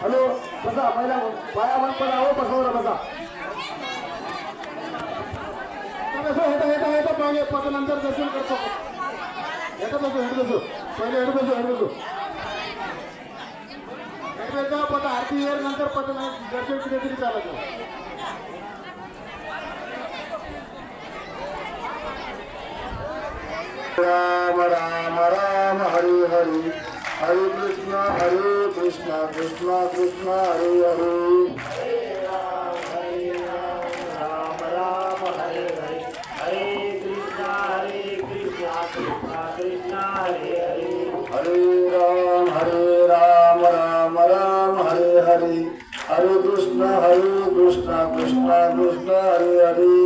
Hello बसा पहिला पाया मन पण आहो बसवरा बसा तुम्ही हेटा हेटा पागे पद नंतर दर्शन करतो हेटा बसो पहिले हेट बसो हेटा पद आरती येर नंतर पद दर्शन किती तरी चालतं राम राम राम हरि हरि हरे कृष्णा कृष्णा कृष्णा हरे हरे राम राम हरे हरे हरे कृष्णा कृष्णा कृष्णा हरे हरे हरे राम राम राम हरे हरे हरे कृष्णा कृष्णा कृष्णा हरे हरे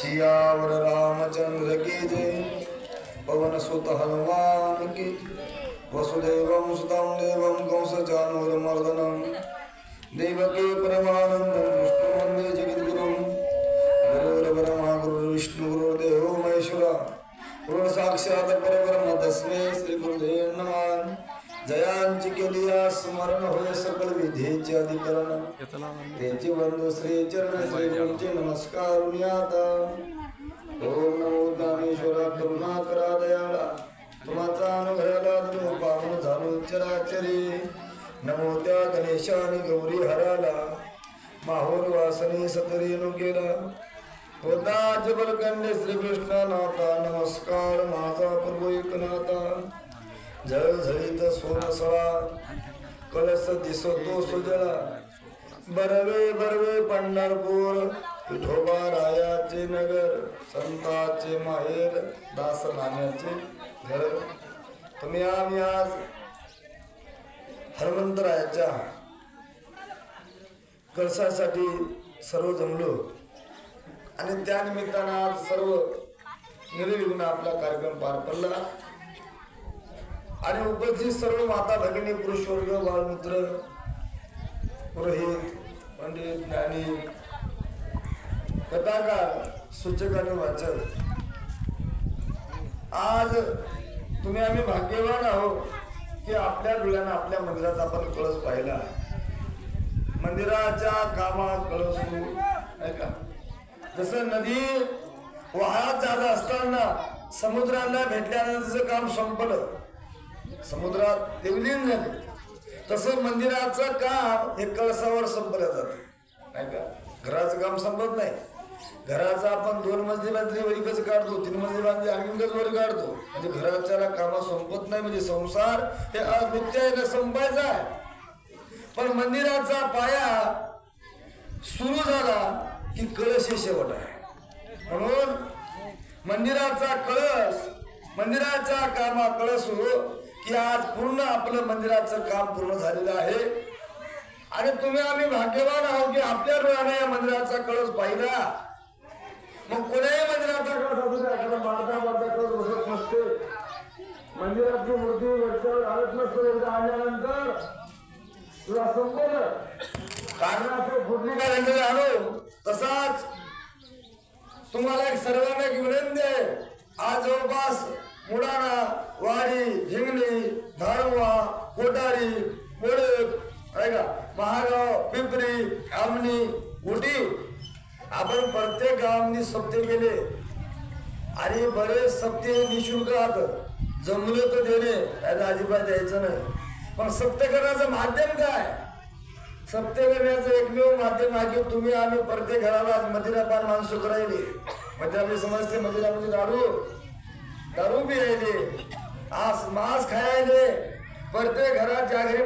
सियावर रामचंद्र की जय पवन सुत हनुमान की वसुदेवं सुतं देवं कंसचानूरमर्दनं देवकी परमानन्दं कृष्णं वन्दे जगद्गुरुं गुरुर्ब्रह्मा गुरुर्विष्णु गुरुर्देवो महेश्वरा गुरुर्साक्षात् परब्रह्म तस्मै श्रीगुरुदेव नमः जयांची केली स्मरण होय सकल विधेचे अधिकरण त्याची वंदो श्री चरण श्री गुरुचे नमस्कार आता ओम नमो ज्ञानेश्वरा करुणाकरा दयाळा तुम्हाचा अनुग्रहाला तुम्ही पावन झालो चराचरी नमो त्या गणेशाने गौरी हराला माहोर वासनी सतरीनु केला होता जबलकंडे श्रीकृष्ण नाथा नमस्कार माझा प्रभू एकनाथा झळझळीत सोनसळा कलश दिसो तो सुजळा बरवे बरवे पंढरपूर विठोबा रायाचे नगर संताचे माहेर दास नाण्याचे घर तुम्ही आम्ही आज हनुमंतरायाच्या कळसासाठी सर्व जमलो आणि त्या निमित्तानं आज सर्व निर्विघ्न आपला कार्यक्रम पार पडला आणि उपस्थित सर्व माता भगिनी पुरुष वर्ग बाळमित्र पुरोहित पंडित ज्ञानी कथाकार सूचक आणि वाचक आज तुम्ही आम्ही भाग्यवान आहोत की आपल्या डोळ्यानं आपल्या मंदिराचा आपण कळस पाहिला मंदिराच्या कामात कळस नाही का जसं नदी वाहत जात असताना समुद्राला भेटल्यानंतर काम संपलं समुद्रात देवलीन झाले तसं मंदिराचं काम हे कळसावर संपलं जातं नाही का घराचं काम संपत नाही घराचं आपण 2 मजली बांधली वरी कसं काढतो 3 मजली बांधली आणखीन वर काढतो म्हणजे घराच्या कामा संपत नाही म्हणजे संसार हे नित्याने संपायचा आहे पण मंदिराचा पाया सुरू झाला की कळस हे शेवट आहे म्हणून मंदिराचा कळस मंदिराच्या कामा कळस की आज पूर्ण आपलं मंदिराचं काम पूर्ण झालेलं आहे आणि तुम्ही आम्ही भाग्यवान आहोत की आपल्या डोळ्याने या मंदिराचा कळस पाहिला मग कोणाही मंदिराचा कळस असू द्या कळस बसत नसते मंदिराची मूर्ती वरच्यावर हलत नसतो. एकदा आल्यानंतर तुला संपलं कारणाचं फुटली का रंग आणू. तसाच तुम्हाला एक सर्वांना एक विनंती आहे. आज जवळपास मुडाणा, वाडी, हिंगणी, धारवा, कोटारी, मोडक, ऐका महागाव, पिंपरी, आमणी, उटी आपण प्रत्येक गावांनी सप्ते केले आणि बरेच सप्ते निशुल्कात जमले तर देणे, त्याला अजिबात द्यायचं नाही. पण सप्ते करण्याचं माध्यम काय? सप्ते करण्याचं एकमेव माध्यम आहे की तुम्ही आम्ही प्रत्येक घराला मदिरापान माणसं करायले. म्हणजे आपली समजते मदिरा म्हणजे दारू पियायले, मांस खायले. प्रत्येक घरात ज्या घरी